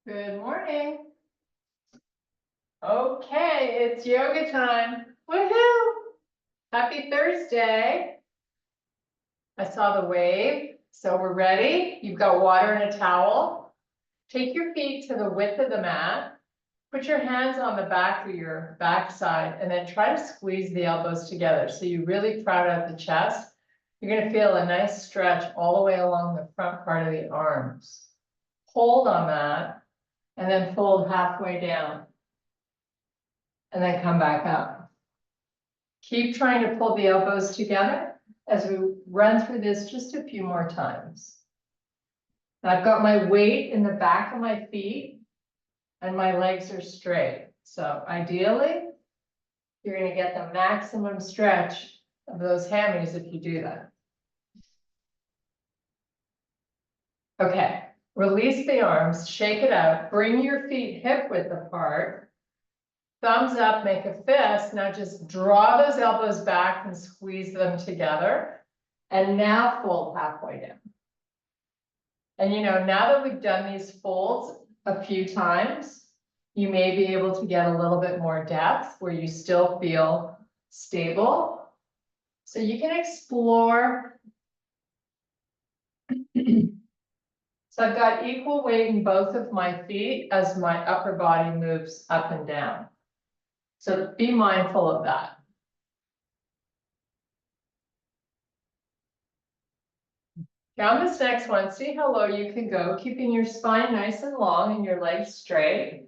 Good morning. Okay, it's yoga time. Woohoo! Happy Thursday. I saw the wave, so we're ready. You've got water and a towel. Take your feet to the width of the mat. Put your hands on the back of your backside and then try to squeeze the elbows together so you really crowd out the chest. You're going to feel a nice stretch all the way along the front part of the arms. Hold on that. And then fold halfway down. And then come back up. Keep trying to pull the elbows together as we run through this just a few more times. And I've got my weight in the back of my feet and my legs are straight. So ideally, you're going to get the maximum stretch of those hammies if you do that. Okay. Release the arms, shake it out, bring your feet hip width apart, thumbs up, make a fist. Now just draw those elbows back and squeeze them together. And now fold halfway down. And now that we've done these folds a few times, you may be able to get a little bit more depth where you still feel stable. So you can explore. So I've got equal weight in both of my feet as my upper body moves up and down. So be mindful of that. Down this next one, see how low you can go, keeping your spine nice and long and your legs straight.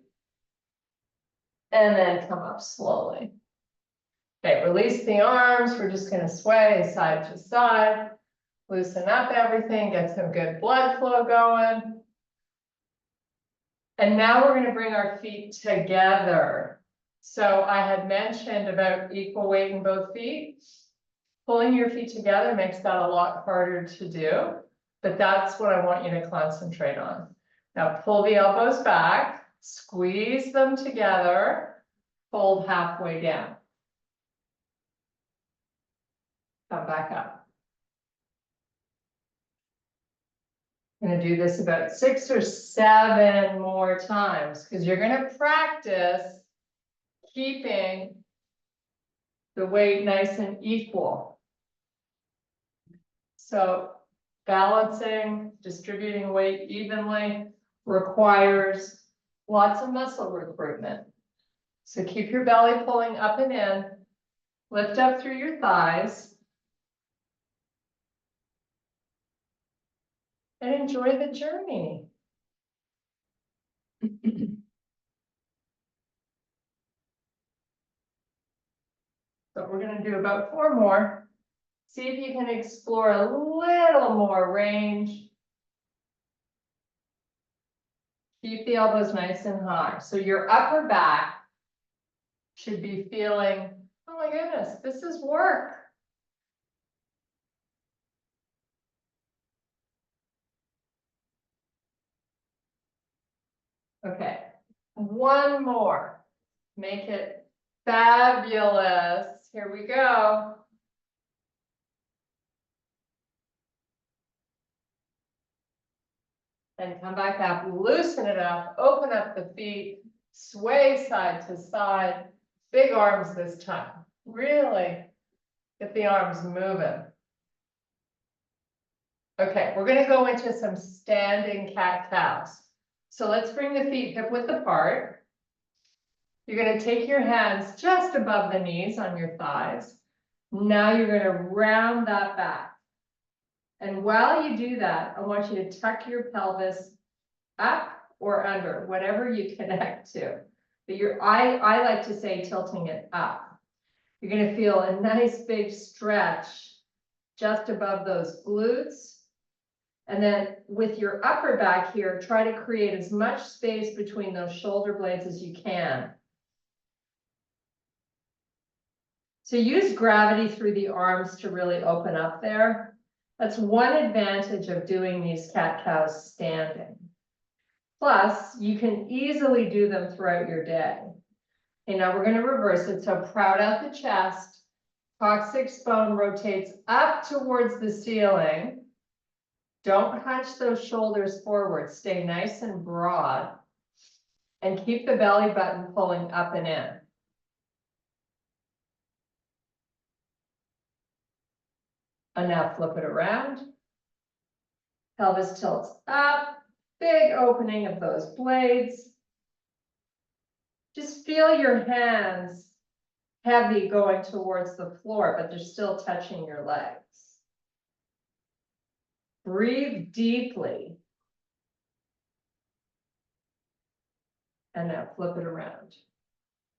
And then come up slowly. Okay, release the arms. We're just going to sway side to side. Loosen up everything, get some good blood flow going. And now we're going to bring our feet together. So I had mentioned about equal weight in both feet. Pulling your feet together makes that a lot harder to do, but that's what I want you to concentrate on. Now pull the elbows back, squeeze them together, fold halfway down. Come back up. I'm going to do this about 6 or 7 more times because you're going to practice keeping the weight nice and equal. So balancing, distributing weight evenly requires lots of muscle recruitment. So keep your belly pulling up and in, lift up through your thighs. And enjoy the journey. So we're going to do about 4 more. See if you can explore a little more range. Keep the elbows nice and high. So your upper back should be feeling, oh my goodness, this is work. Okay, 1 more. Make it fabulous. Here we go. And come back up, loosen it up, open up the feet, sway side to side, big arms this time. Really get the arms moving. Okay, we're going to go into some standing cat-cows. So let's bring the feet hip width apart. You're going to take your hands just above the knees on your thighs. Now you're going to round that back. And while you do that, I want you to tuck your pelvis up or under, whatever you connect to. But I like to say tilting it up. You're going to feel a nice big stretch just above those glutes. And then with your upper back here, try to create as much space between those shoulder blades as you can. So use gravity through the arms to really open up there. That's one advantage of doing these cat-cows standing. Plus, you can easily do them throughout your day. Okay, now we're going to reverse it. So proud out the chest. Coccyx bone rotates up towards the ceiling. Don't hunch those shoulders forward. Stay nice and broad. And keep the belly button pulling up and in. And now flip it around. Pelvis tilts up, big opening of those blades. Just feel your hands heavy going towards the floor, but they're still touching your legs. Breathe deeply. And now flip it around.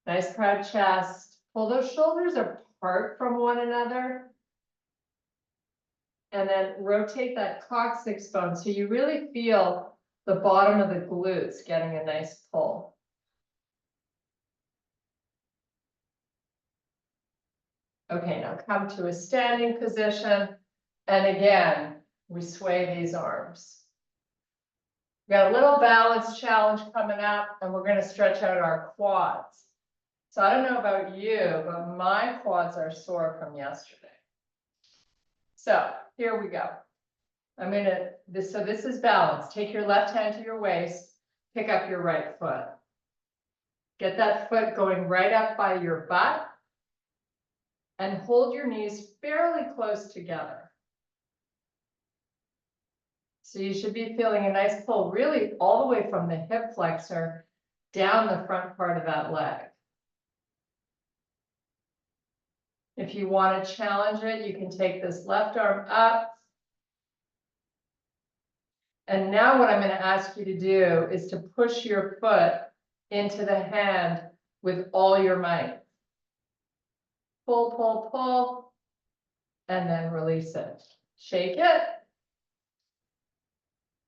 Nice proud chest. Pull those shoulders apart from one another. And then rotate that coccyx bone so you really feel the bottom of the glutes getting a nice pull. Okay, now come to a standing position. And again, we sway these arms. We got a little balance challenge coming up, and we're going to stretch out our quads. So I don't know about you, but my quads are sore from yesterday. So here we go. So this is balance. Take your left hand to your waist, pick up your right foot. Get that foot going right up by your butt and hold your knees fairly close together. So you should be feeling a nice pull really all the way from the hip flexor down the front part of that leg. If you want to challenge it, you can take this left arm up. And now what I'm going to ask you to do is to push your foot into the hand with all your might. Pull, pull, pull, and then release it. Shake it.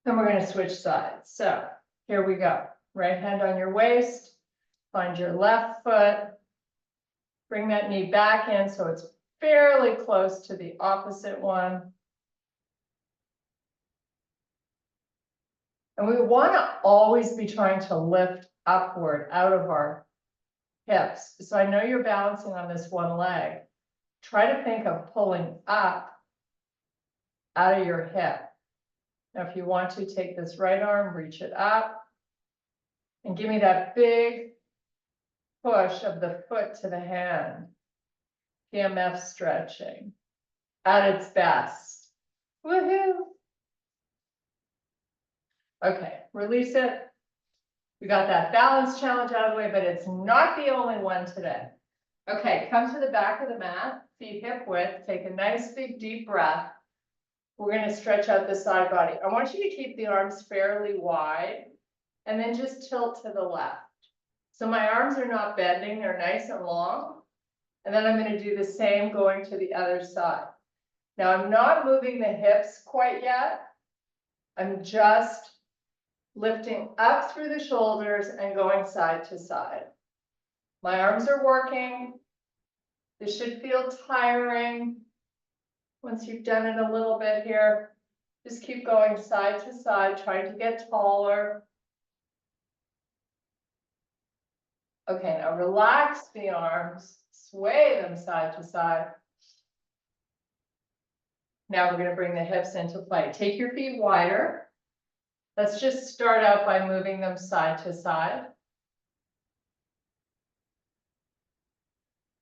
Then we're going to switch sides. So here we go. Right hand on your waist. Find your left foot. Bring that knee back in so it's fairly close to the opposite one. And we want to always be trying to lift upward out of our hips. So I know you're balancing on this one leg. Try to think of pulling up out of your hip. Now, if you want to take this right arm, reach it up and give me that big push of the foot to the hand. PMF stretching at its best. Woohoo! Okay, release it. We got that balance challenge out of the way, but it's not the only one today. Okay, come to the back of the mat, feet hip width, take a nice big deep breath. We're going to stretch out the side body. I want you to keep the arms fairly wide and then just tilt to the left. So my arms are not bending, they're nice and long. And then I'm going to do the same going to the other side. Now I'm not moving the hips quite yet. I'm just lifting up through the shoulders and going side to side. My arms are working. This should feel tiring. Once you've done it a little bit here, just keep going side to side, trying to get taller. Okay, now relax the arms, sway them side to side. Now we're going to bring the hips into play. Take your feet wider. Let's just start out by moving them side to side.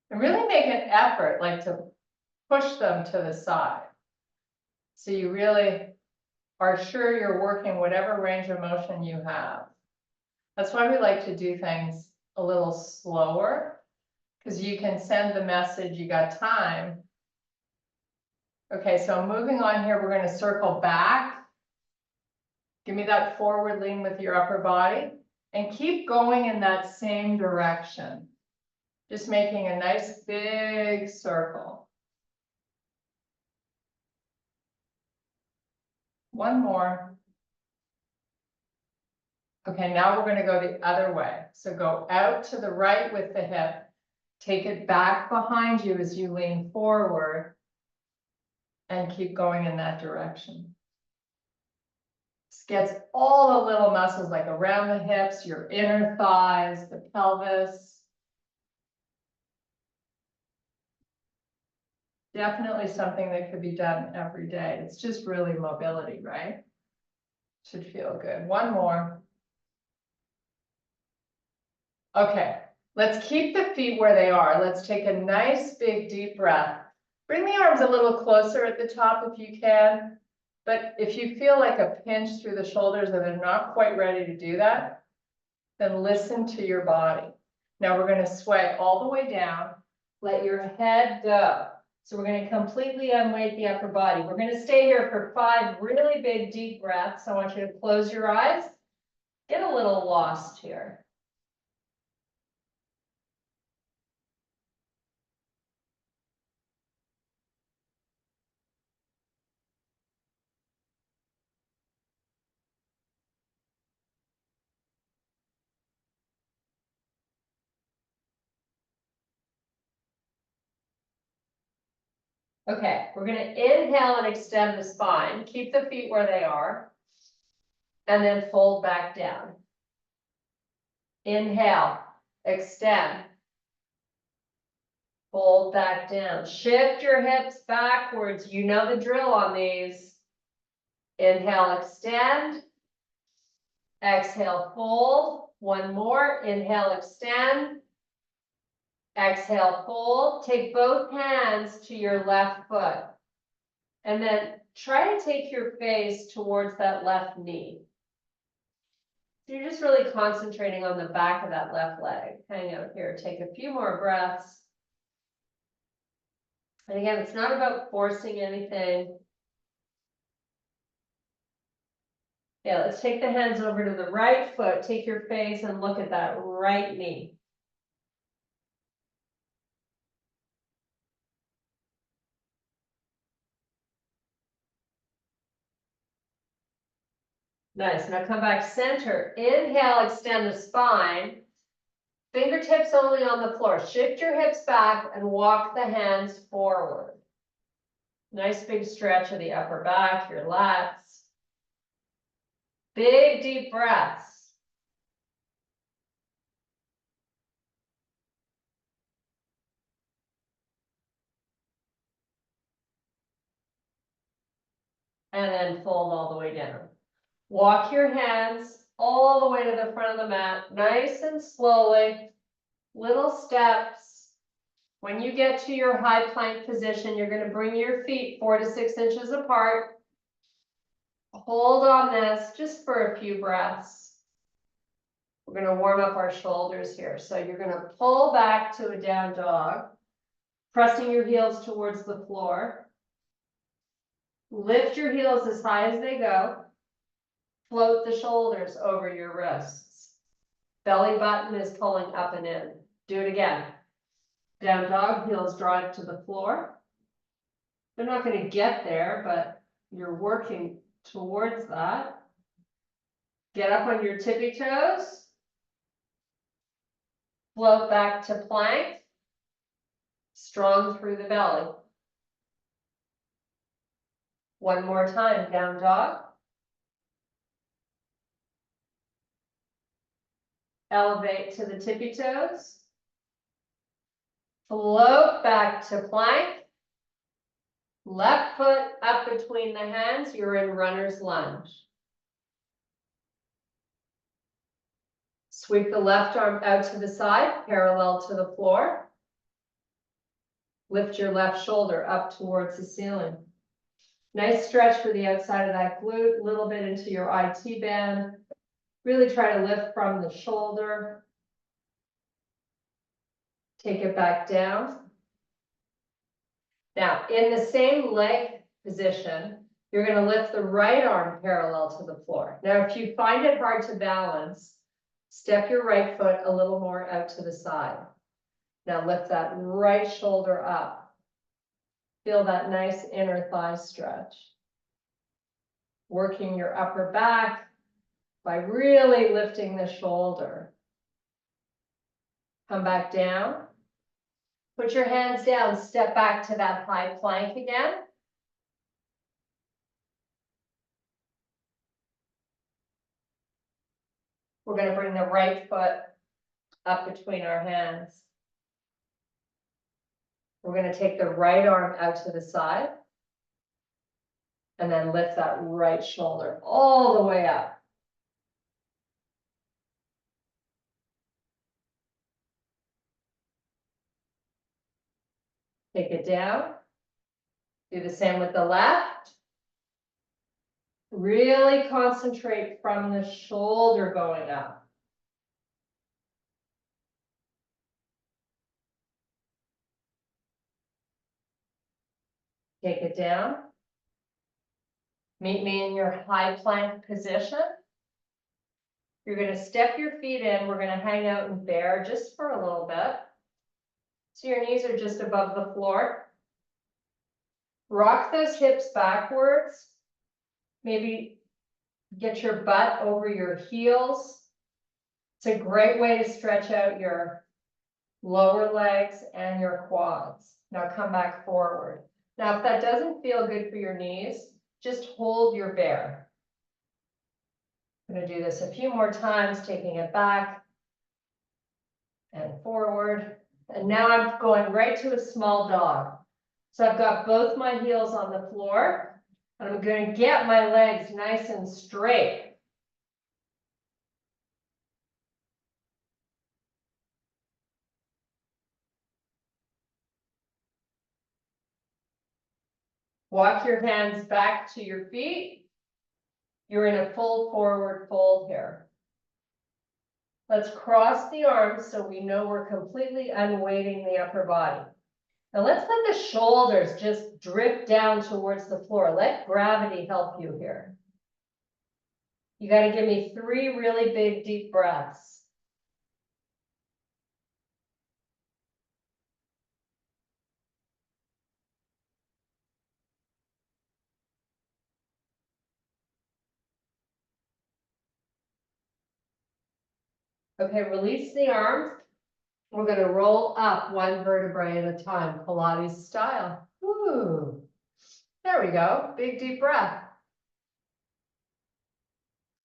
And really make an effort, like to push them to the side. So you really are sure you're working whatever range of motion you have. That's why we like to do things a little slower, because you can send the message you got time. Okay, so moving on here, we're going to circle back. Give me that forward lean with your upper body and keep going in that same direction. Just making a nice big circle. One more. Okay, now we're going to go the other way. So go out to the right with the hip. Take it back behind you as you lean forward and keep going in that direction. This gets all the little muscles like around the hips, your inner thighs, the pelvis. Definitely something that could be done every day. It's just really mobility, right? Should feel good. One more. Okay, let's keep the feet where they are. Let's take a nice big deep breath. Bring the arms a little closer at the top if you can. But if you feel like a pinch through the shoulders and they're not quite ready to do that, then listen to your body. Now we're going to sway all the way down. Let your head go. So we're going to completely unweight the upper body. We're going to stay here for 5 really big deep breaths. I want you to close your eyes. Get a little lost here. Okay, we're going to inhale and extend the spine. Keep the feet where they are. And then fold back down. Inhale, extend. Fold back down. Shift your hips backwards. You know the drill on these. Inhale, extend. Exhale, fold. One more. Inhale, extend. Exhale, fold. Take both hands to your left foot. And then try to take your face towards that left knee. So you're just really concentrating on the back of that left leg. Hang out here. Take a few more breaths. And again, it's not about forcing anything. Yeah, let's take the hands over to the right foot. Take your face and look at that right knee. Nice. Now come back center. Inhale, extend the spine. Fingertips only on the floor. Shift your hips back and walk the hands forward. Nice big stretch of the upper back, your lats. Big deep breaths. And then fold all the way down. Walk your hands all the way to the front of the mat, nice and slowly, little steps. When you get to your high plank position, you're going to bring your feet 4 to 6 inches apart. Hold on this just for a few breaths. We're going to warm up our shoulders here. So you're going to pull back to a down dog, pressing your heels towards the floor. Lift your heels as high as they go. Float the shoulders over your wrists. Belly button is pulling up and in. Do it again. Down dog, heels drive to the floor. They're not going to get there, but you're working towards that. Get up on your tippy toes. Float back to plank. Strong through the belly. One more time, down dog. Elevate to the tippy toes. Float back to plank. Left foot up between the hands. You're in runner's lunge. Sweep the left arm out to the side, parallel to the floor. Lift your left shoulder up towards the ceiling. Nice stretch for the outside of that glute, a little bit into your IT band. Really try to lift from the shoulder. Take it back down. Now, in the same leg position, you're going to lift the right arm parallel to the floor. Now, if you find it hard to balance, step your right foot a little more out to the side. Now lift that right shoulder up. Feel that nice inner thigh stretch. Working your upper back by really lifting the shoulder. Come back down. Put your hands down, step back to that high plank again. We're going to bring the right foot up between our hands. We're going to take the right arm out to the side. And then lift that right shoulder all the way up. Take it down. Do the same with the left. Really concentrate from the shoulder going up. Take it down. Meet me in your high plank position. You're going to step your feet in. We're going to hang out in bear just for a little bit. So your knees are just above the floor. Rock those hips backwards. Maybe get your butt over your heels. It's a great way to stretch out your lower legs and your quads. Now come back forward. Now, if that doesn't feel good for your knees, just hold your bear. I'm going to do this a few more times, taking it back and forward. And now I'm going right to a small dog. So I've got both my heels on the floor, and I'm going to get my legs nice and straight. Walk your hands back to your feet. You're in a full forward fold here. Let's cross the arms so we know we're completely unweighting the upper body. Now let's let the shoulders just drift down towards the floor. Let gravity help you here. You got to give me 3 really big deep breaths. Okay, release the arms. We're going to roll up 1 vertebrae at a time, Pilates style. Ooh, there we go. Big deep breath.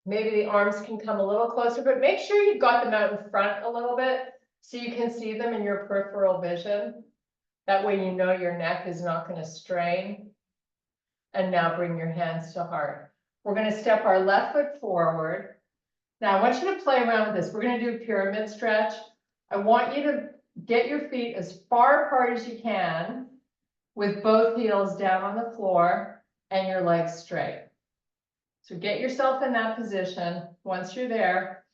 Maybe the arms can come a little closer, but make sure you've got them out in front a little bit so you can see them in your peripheral vision. That way you know your neck is not going to strain. And now bring your hands to heart. We're going to step our left foot forward. Now I want you to play around with this. We're going to do a pyramid stretch. I want you to get your feet as far apart as you can with both heels down on the floor and your legs straight. So get yourself in that position. Once you're there,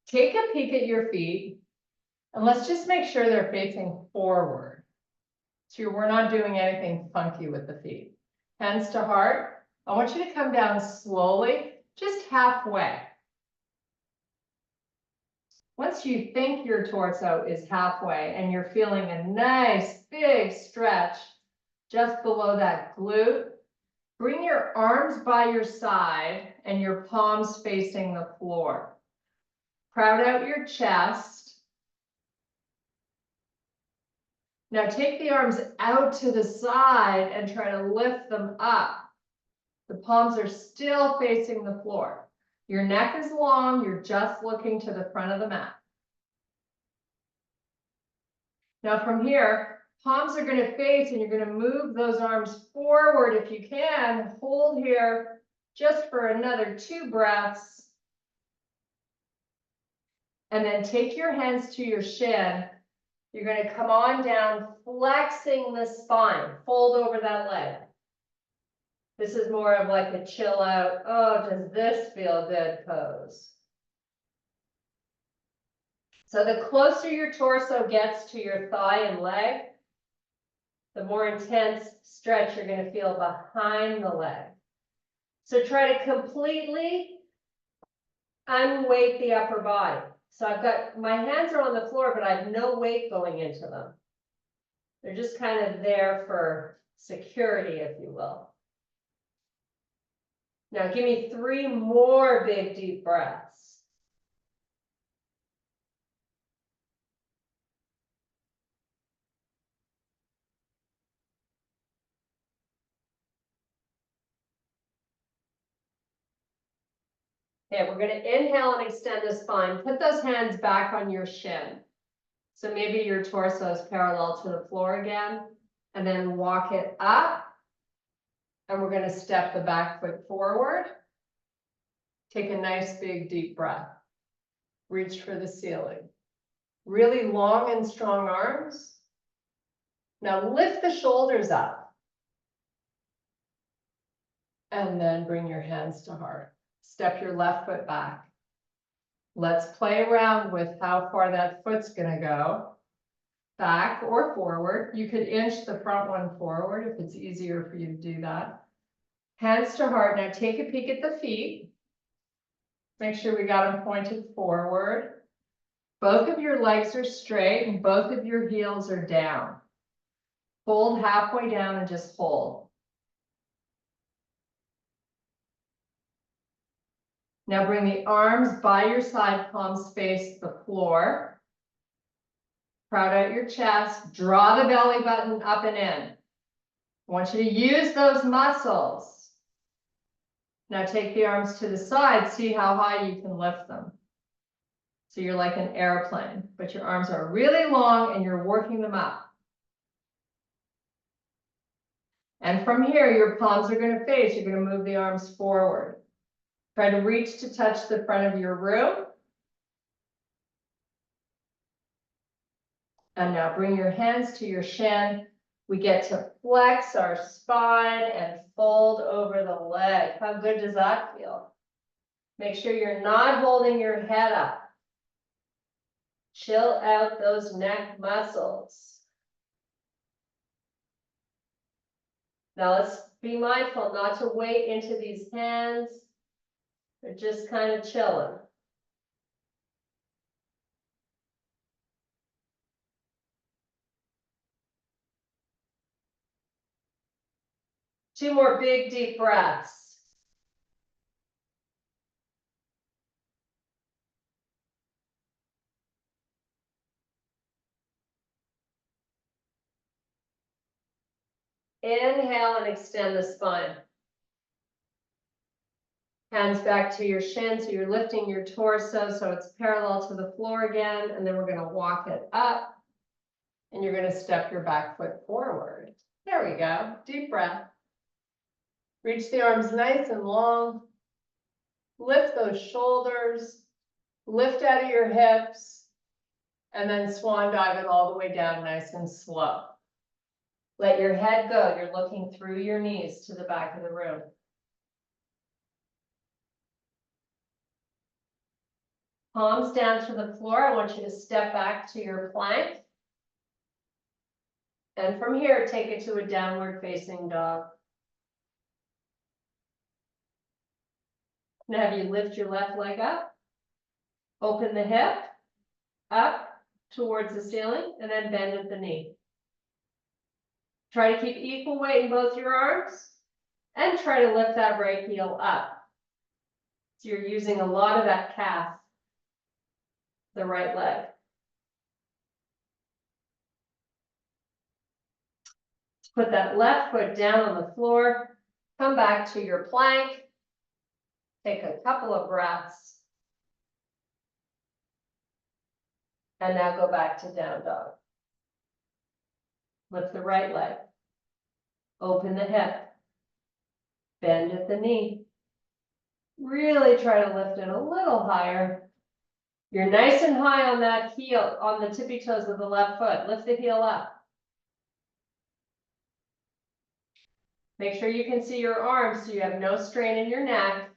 take a peek at your feet and let's just make sure they're facing forward. So we're not doing anything funky with the feet. Hands to heart. I want you to come down slowly, just halfway. Once you think your torso is halfway and you're feeling a nice big stretch just below that glute, bring your arms by your side and your palms facing the floor. Crowd out your chest. Now take the arms out to the side and try to lift them up. The palms are still facing the floor. Your neck is long, you're just looking to the front of the mat. Now from here, palms are going to face and you're going to move those arms forward if you can. Hold here just for another 2 breaths. And then take your hands to your shin. You're going to come on down, flexing the spine. Fold over that leg. This is more of like a chill out, oh, does this feel good pose. So the closer your torso gets to your thigh and leg, the more intense stretch you're going to feel behind the leg. So try to completely unweight the upper body. So I've got, my hands are on the floor, but I have no weight going into them. They're just kind of there for security, if you will. Now give me 3 more big deep breaths. Okay, we're going to inhale and extend the spine. Put those hands back on your shin. So maybe your torso is parallel to the floor again, and then walk it up. And we're going to step the back foot forward. Take a nice big deep breath. Reach for the ceiling. Really long and strong arms. Now lift the shoulders up. And then bring your hands to heart. Step your left foot back. Let's play around with how far that foot's gonna go. Back or forward. You could inch the front one forward if it's easier for you to do that. Hands to heart. Now take a peek at the feet. Make sure we got them pointed forward. Both of your legs are straight and both of your heels are down. Hold halfway down and just hold. Now bring the arms by your side, palms face the floor. Proud out your chest. Draw the belly button up and in. I want you to use those muscles. Now take the arms to the side. See how high you can lift them. So you're like an airplane, but your arms are really long and you're working them up. And from here, your palms are going to face. You're going to move the arms forward. Try to reach to touch the front of your room. And now bring your hands to your shin. We get to flex our spine and fold over the leg. How good does that feel? Make sure you're not holding your head up. Chill out those neck muscles. Now let's be mindful not to weight into these hands. They're just kind of chilling. Two more big, deep breaths. Inhale and extend the spine. Hands back to your shin, so you're lifting your torso so it's parallel to the floor again, and then we're going to walk it up, and you're going to step your back foot forward. There we go. Deep breath. Reach the arms nice and long. Lift those shoulders. Lift out of your hips, and then swan dive it all the way down nice and slow. Let your head go. You're looking through your knees to the back of the room. Palms down to the floor. I want you to step back to your plank. And from here, take it to a downward facing dog. Now have you lift your left leg up. Open the hip up towards the ceiling and then bend at the knee. Try to keep equal weight in both your arms and try to lift that right heel up. So you're using a lot of that calf, the right leg. Put that left foot down on the floor. Come back to your plank. Take a couple of breaths. And now go back to down dog. Lift the right leg. Open the hip. Bend at the knee. Really try to lift it a little higher. You're nice and high on that heel, on the tippy toes of the left foot. Lift the heel up. Make sure you can see your arms so you have no strain in your neck.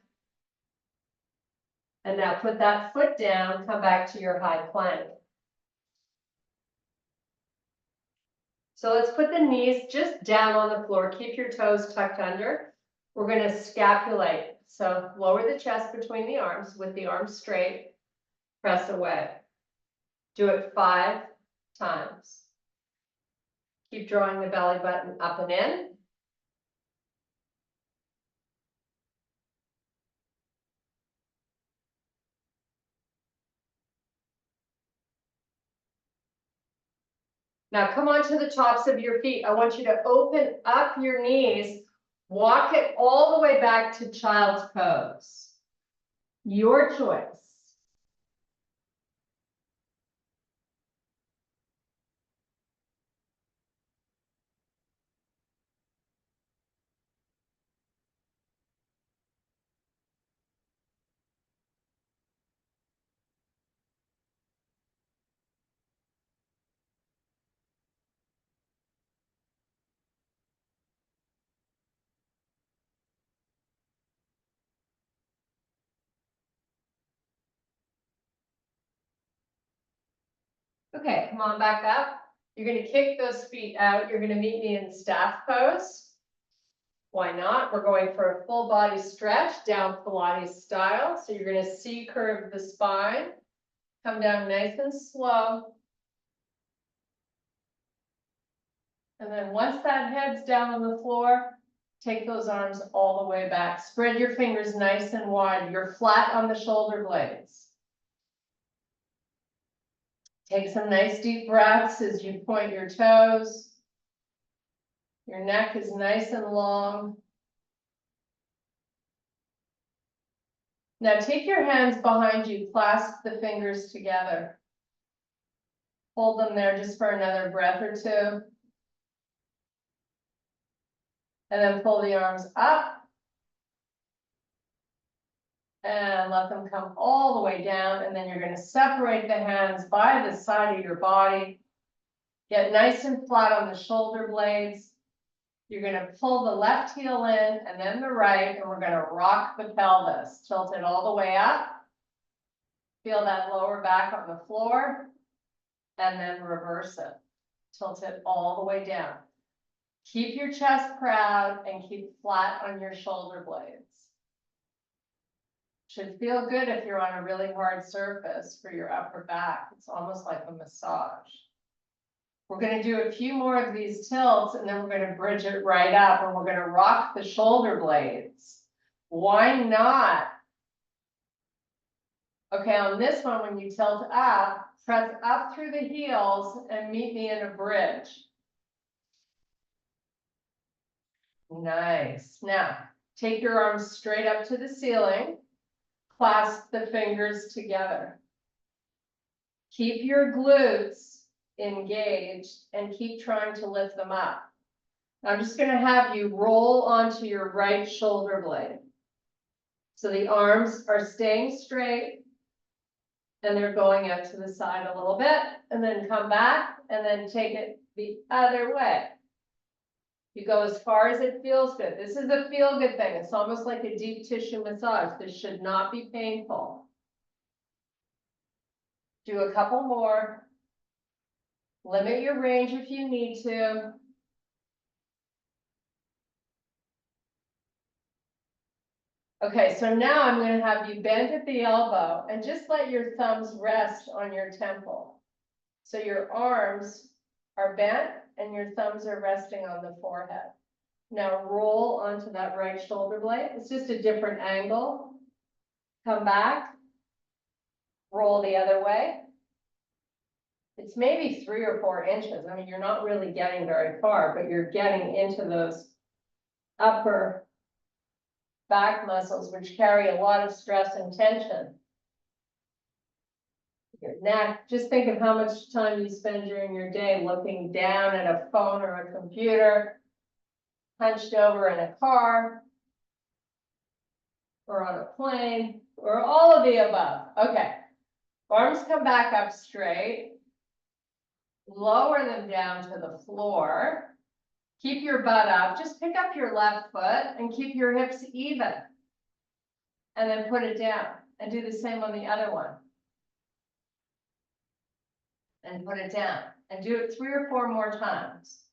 And now put that foot down, come back to your high plank. So let's put the knees just down on the floor. Keep your toes tucked under. We're going to scapulate. So lower the chest between the arms with the arms straight. Press away. Do it 5 times. Keep drawing the belly button up and in. Now come onto the tops of your feet. I want you to open up your knees. Walk it all the way back to child's pose. Your choice. Okay, come on back up. You're gonna kick those feet out. You're gonna meet me in staff pose. Why not? We're going for a full body stretch down Pilates style. So you're gonna C curve the spine. Come down nice and slow. And then once that head's down on the floor, take those arms all the way back. Spread your fingers nice and wide. You're flat on the shoulder blades. Take some nice deep breaths as you point your toes. Your neck is nice and long. Now take your hands behind you, clasp the fingers together. Hold them there just for another breath or two. And then pull the arms up. And let them come all the way down. And then you're going to separate the hands by the side of your body. Get nice and flat on the shoulder blades. You're going to pull the left heel in and then the right, and we're going to rock the pelvis. Tilt it all the way up. Feel that lower back on the floor, and then reverse it. Tilt it all the way down. Keep your chest proud and keep flat on your shoulder blades. Should feel good if you're on a really hard surface for your upper back. It's almost like a massage. We're going to do a few more of these tilts, and then we're going to bridge it right up, and we're going to rock the shoulder blades. Why not? Okay, on this one, when you tilt up, press up through the heels and meet me in a bridge. Nice. Now, take your arms straight up to the ceiling. Clasp the fingers together. Keep your glutes engaged and keep trying to lift them up. I'm just going to have you roll onto your right shoulder blade. So the arms are staying straight and they're going out to the side a little bit, and then come back and then take it the other way. You go as far as it feels good. This is a feel good thing. It's almost like a deep tissue massage. This should not be painful. Do a couple more. Limit your range if you need to. Okay, so now I'm going to have you bend at the elbow and just let your thumbs rest on your temple. So your arms are bent and your thumbs are resting on the forehead. Now roll onto that right shoulder blade. It's just a different angle. Come back. Roll the other way. It's maybe 3 or 4 inches. I mean, you're not really getting very far, but you're getting into those upper back muscles, which carry a lot of stress and tension. Your neck, just think of how much time you spend during your day looking down at a phone or a computer, hunched over in a car, or on a plane, or all of the above. Okay, arms come back up straight, lower them down to the floor, keep your butt up, just pick up your left foot and keep your hips even, and then put it down, and do the same on the other one. And put it down, and do it 3 or 4 more times.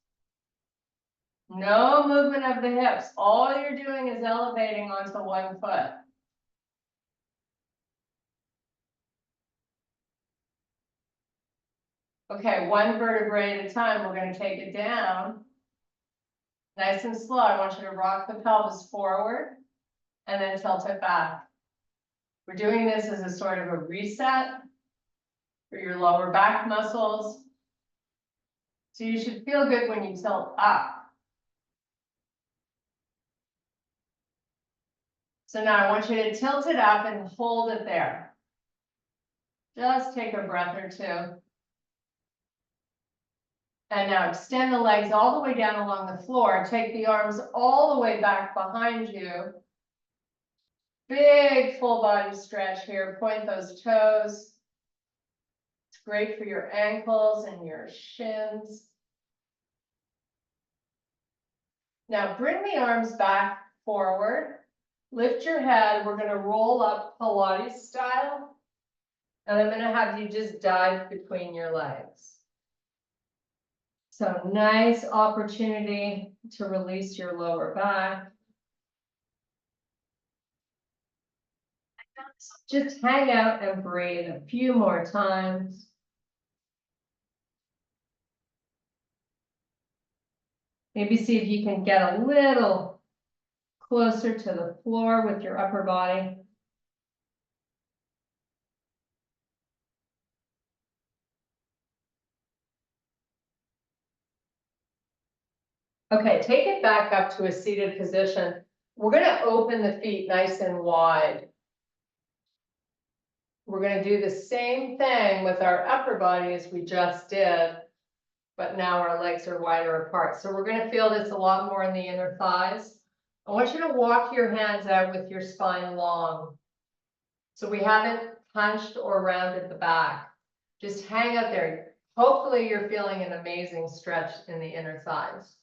No movement of the hips. All you're doing is elevating onto one foot. Okay, one vertebrae at a time. We're going to take it down. Nice and slow. I want you to rock the pelvis forward and then tilt it back. We're doing this as a sort of a reset for your lower back muscles. So you should feel good when you tilt up. So now I want you to tilt it up and hold it there. Just take a breath or two. And now extend the legs all the way down along the floor. Take the arms all the way back behind you. Big full body stretch here. Point those toes. It's great for your ankles and your shins. Now bring the arms back forward. Lift your head. We're going to roll up Pilates style. And I'm gonna have you just dive between your legs. So nice opportunity to release your lower back. Just hang out and breathe a few more times. Maybe see if you can get a little closer to the floor with your upper body. Okay, take it back up to a seated position. We're gonna open the feet nice and wide. We're gonna do the same thing with our upper body as we just did, but now our legs are wider apart. So we're gonna feel this a lot more in the inner thighs. I want you to walk your hands out with your spine long. So we haven't punched or rounded the back. Just hang out there. Hopefully you're feeling an amazing stretch in the inner thighs.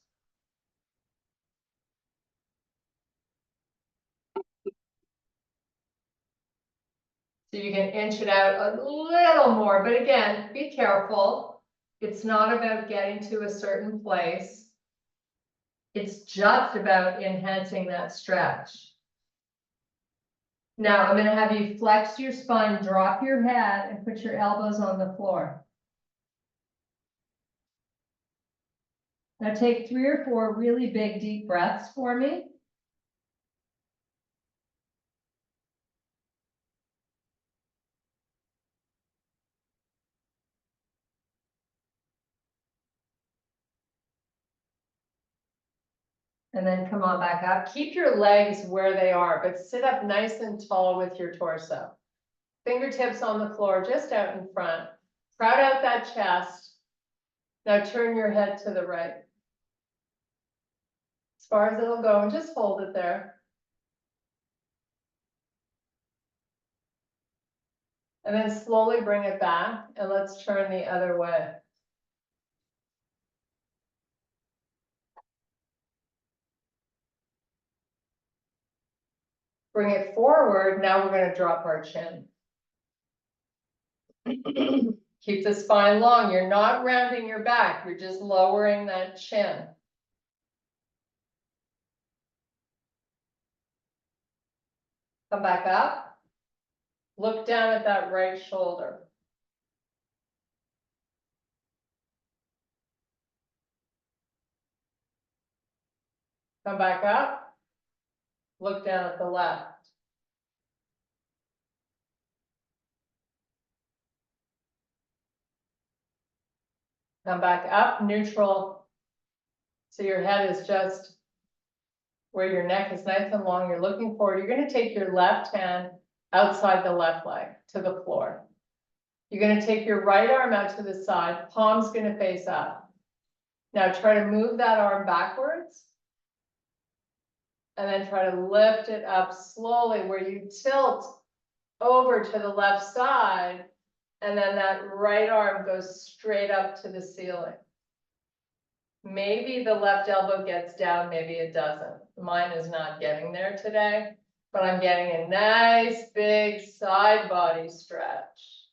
So you can inch it out a little more, but again, be careful. It's not about getting to a certain place. It's just about enhancing that stretch. Now I'm going to have you flex your spine, drop your head, and put your elbows on the floor. Now take 3 or 4 really big, deep breaths for me. And then come on back up. Keep your legs where they are, but sit up nice and tall with your torso. Fingertips on the floor, just out in front. Crowd out that chest. Now turn your head to the right. As far as it'll go, and just hold it there. And then slowly bring it back, and let's turn the other way. Bring it forward. Now we're going to drop our chin. Keep the spine long. You're not rounding your back. You're just lowering that chin. Come back up. Look down at that right shoulder. Come back up. Look down at the left. Come back up, neutral. So your head is just where your neck is nice and long. You're looking forward. You're going to take your left hand outside the left leg to the floor. You're going to take your right arm out to the side. Palm's going to face up. Now try to move that arm backwards. And then try to lift it up slowly where you tilt over to the left side. And then that right arm goes straight up to the ceiling. Maybe the left elbow gets down, maybe it doesn't. Mine is not getting there today, but I'm getting a nice big side body stretch.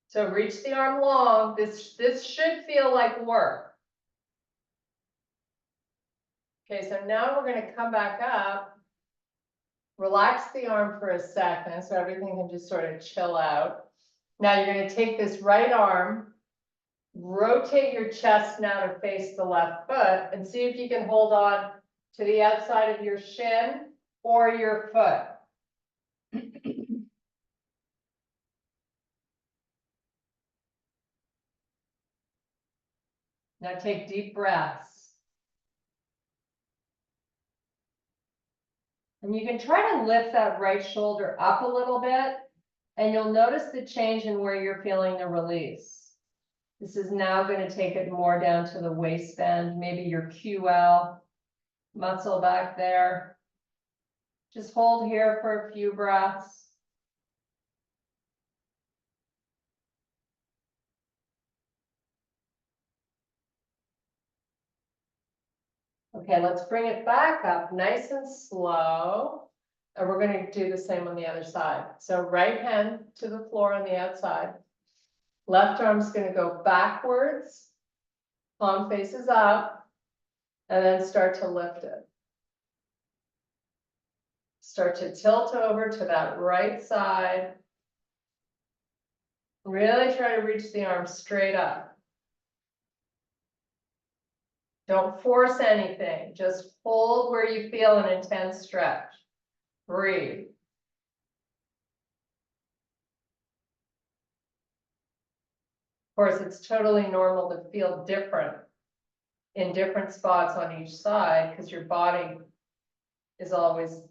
So reach the arm long. This should feel like work. Okay, so now we're going to come back up. Relax the arm for a second so everything can just sort of chill out. Now you're going to take this right arm, rotate your chest now to face the left foot, and see if you can hold on to the outside of your shin or your foot. Now take deep breaths. And you can try to lift that right shoulder up a little bit, and you'll notice the change in where you're feeling the release. This is now going to take it more down to the waistband, maybe your QL muscle back there. Just hold here for a few breaths. Okay, let's bring it back up nice and slow. And we're gonna do the same on the other side. So right hand to the floor on the outside. Left arm's gonna go backwards, palm faces up, and then start to lift it. Start to tilt over to that right side. Really try to reach the arm straight up. Don't force anything, just hold where you feel an intense stretch. Breathe. Of course, it's totally normal to feel different in different spots on each side because your body is always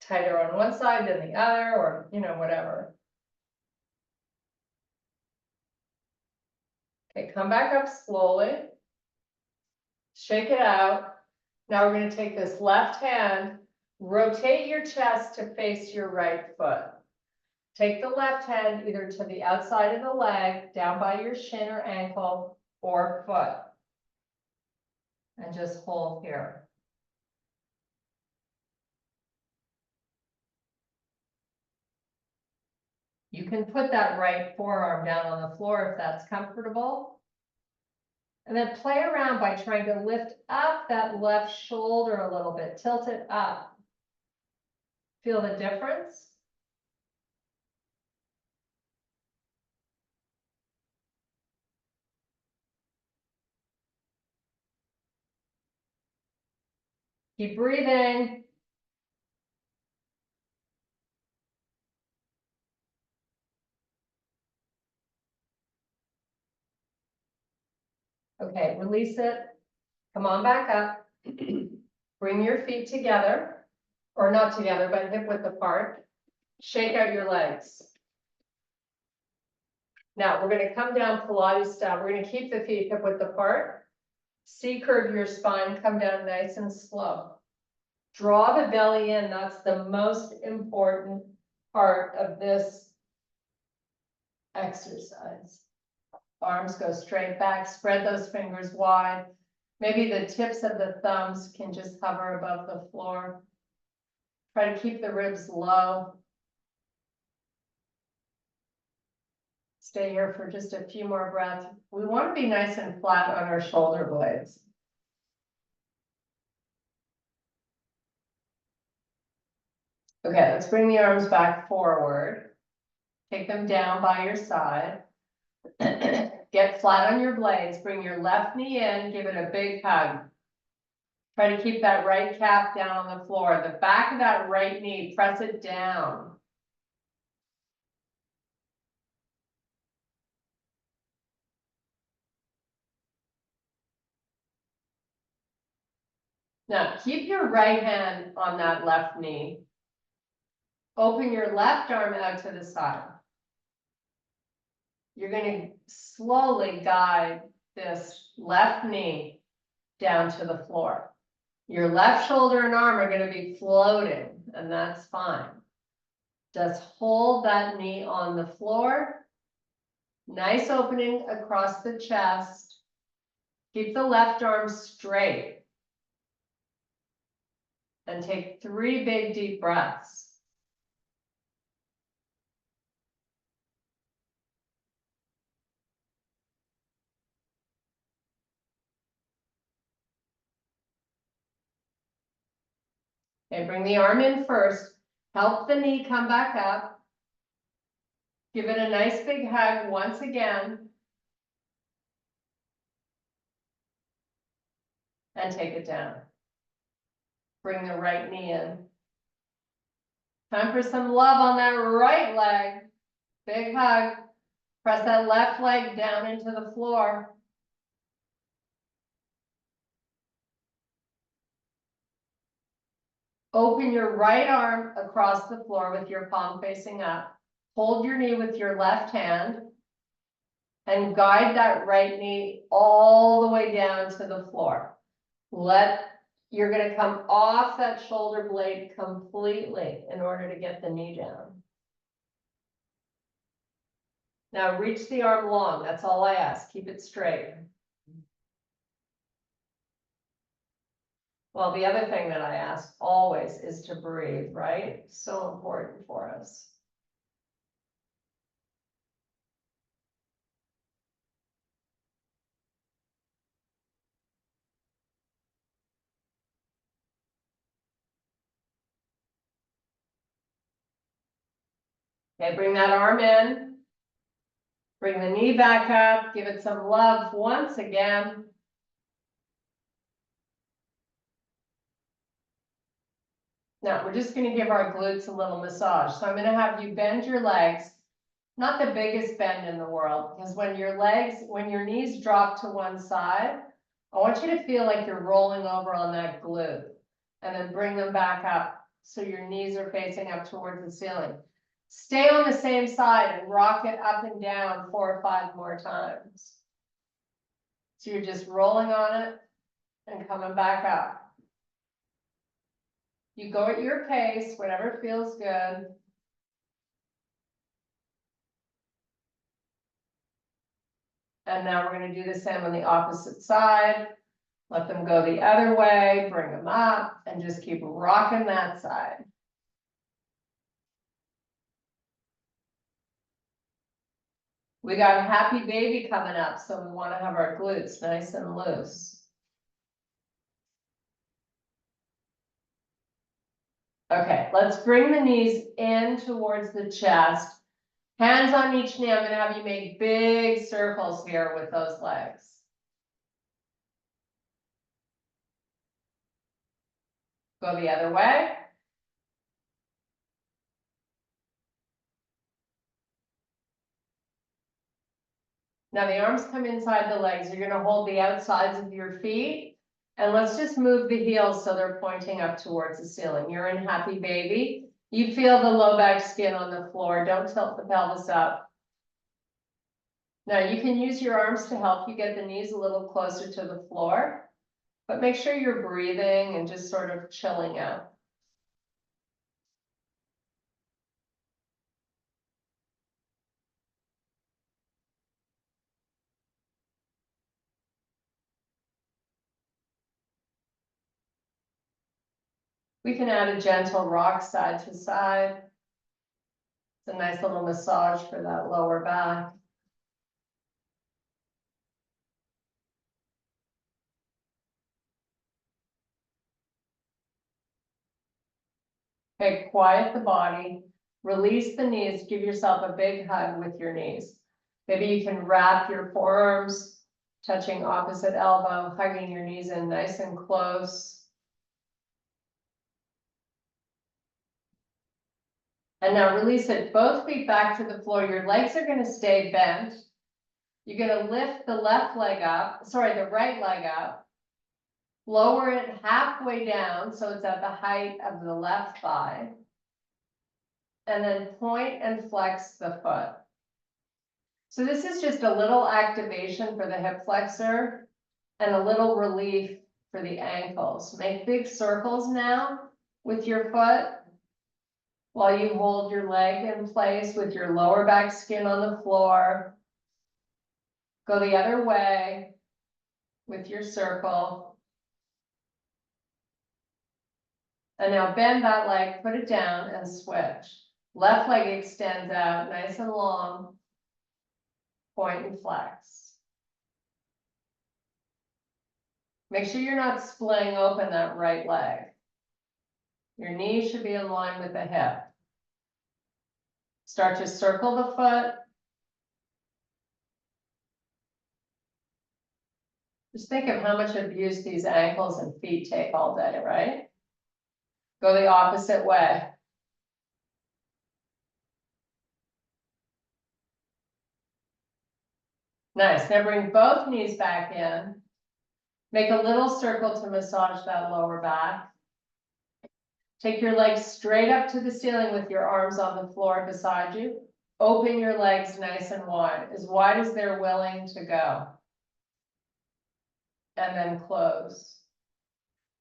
tighter on one side than the other, or, you know, whatever. Okay, come back up slowly. Shake it out. Now we're going to take this left hand, rotate your chest to face your right foot. Take the left hand either to the outside of the leg, down by your shin or ankle, or foot. And just hold here. You can put that right forearm down on the floor if that's comfortable. And then play around by trying to lift up that left shoulder a little bit, tilt it up. Feel the difference? Keep breathing. Okay, release it. Come on back up. Bring your feet together, or not together, but hip width apart. Shake out your legs. Now we're going to come down Pilates style. We're going to keep the feet hip width apart. C-curve your spine, come down nice and slow. Draw the belly in. That's the most important part of this exercise. Arms go straight back, spread those fingers wide. Maybe the tips of the thumbs can just hover above the floor. Try to keep the ribs low. Stay here for just a few more breaths. We want to be nice and flat on our shoulder blades. Okay, let's bring the arms back forward. Take them down by your side. Get flat on your blades. Bring your left knee in. Give it a big hug. Try to keep that right calf down on the floor. The back of that right knee, press it down. Now, keep your right hand on that left knee. Open your left arm out to the side. You're going to slowly guide this left knee down to the floor. Your left shoulder and arm are going to be floating, and that's fine. Just hold that knee on the floor. Nice opening across the chest. Keep the left arm straight. And take 3 big deep breaths. Okay, bring the arm in first. Help the knee come back up. Give it a nice big hug once again. And take it down. Bring the right knee in. Time for some love on that right leg. Big hug. Press that left leg down into the floor. Open your right arm across the floor with your palm facing up. Hold your knee with your left hand. And guide that right knee all the way down to the floor. You're going to come off that shoulder blade completely in order to get the knee down. Now reach the arm long. That's all I ask. Keep it straight. Well, the other thing that I ask always is to breathe, right? So important for us. Okay, bring that arm in. Bring the knee back up, give it some love once again. Now, we're just gonna give our glutes a little massage. So I'm gonna have you bend your legs, not the biggest bend in the world, because when your knees drop to one side, I want you to feel like you're rolling over on that glute, and then bring them back up so your knees are facing up towards the ceiling. Stay on the same side and rock it up and down 4 or 5 more times. So you're just rolling on it and coming back up. You go at your pace, whatever feels good. And now we're gonna do the same on the opposite side. Let them go the other way, bring them up, and just keep rocking that side. We got a happy baby coming up, so we wanna have our glutes nice and loose. Okay, let's bring the knees in towards the chest. Hands on each knee. I'm gonna have you make big circles here with those legs. Go the other way. Now the arms come inside the legs. You're gonna hold the outsides of your feet. And let's just move the heels so they're pointing up towards the ceiling. You're in happy baby. You feel the low back skin on the floor. Don't tilt the pelvis up. Now you can use your arms to help you get the knees a little closer to the floor, but make sure you're breathing and just sort of chilling out. We can add a gentle rock side to side. It's a nice little massage for that lower back. Okay, quiet the body, release the knees, give yourself a big hug with your knees. Maybe you can wrap your forearms, touching opposite elbow, hugging your knees in nice and close. And now release it, both feet back to the floor. Your legs are gonna stay bent. You're gonna lift the right leg up, lower it halfway down so it's at the height of the left thigh. And then point and flex the foot. So this is just a little activation for the hip flexor and a little relief for the ankles. Make big circles now with your foot while you hold your leg in place with your lower back skin on the floor. Go the other way with your circle. And now bend that leg, put it down and switch. Left leg extends out nice and long. Point and flex. Make sure you're not splitting open that right leg. Your knee should be in line with the hip. Start to circle the foot. Just think of how much abuse these ankles and feet take all day, right? Go the opposite way. Nice. Now bring both knees back in. Make a little circle to massage that lower back. Take your legs straight up to the ceiling with your arms on the floor beside you. Open your legs nice and wide as they're willing to go. And then close.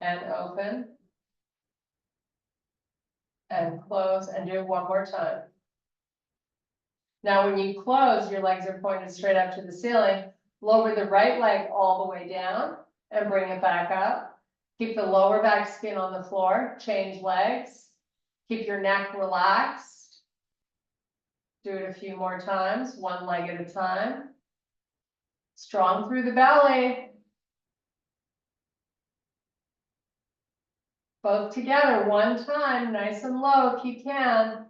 And open. And close, and do it one more time. Now, when you close, your legs are pointed straight up to the ceiling. Lower the right leg all the way down and bring it back up. Keep the lower back skin on the floor, change legs. Keep your neck relaxed. Do it a few more times, one leg at a time. Strong through the belly. Both together, one time, nice and low if you can.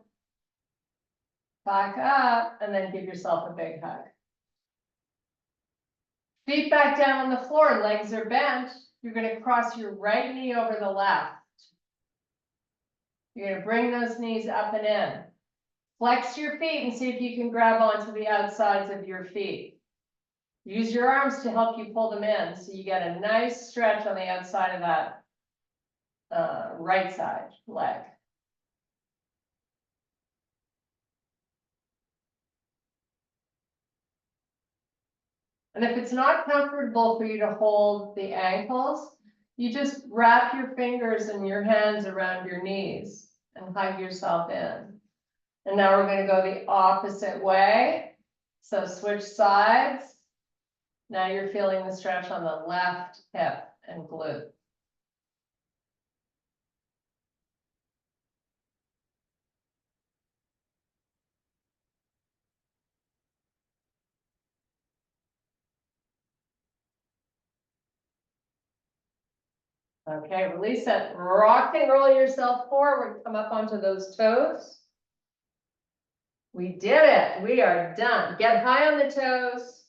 Back up, and then give yourself a big hug. Feet back down on the floor, legs are bent. You're gonna cross your right knee over the left. You're gonna bring those knees up and in. Flex your feet and see if you can grab onto the outsides of your feet. Use your arms to help you pull them in, so you get a nice stretch on the outside of that right side leg. And if it's not comfortable for you to hold the ankles, you just wrap your fingers and your hands around your knees and hug yourself in. And now we're going to go the opposite way. So switch sides. Now you're feeling the stretch on the left hip and glute. Okay, release it. Rock and roll yourself forward. Come up onto those toes. We did it. We are done. Get high on the toes.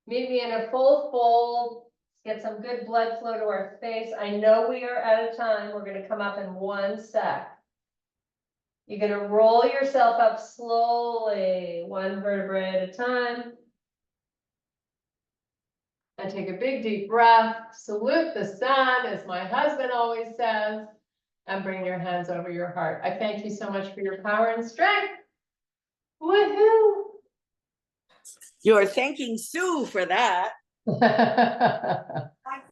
Meet me in a full fold. Get some good blood flow to our face. I know we are out of time. We're going to come up in 1 sec. You're going to roll yourself up slowly, one vertebrae at a time. And take a big deep breath. Salute the sun, as my husband always says, and bring your hands over your heart. I thank you so much for your power and strength. Woohoo! You're thanking Sue for that.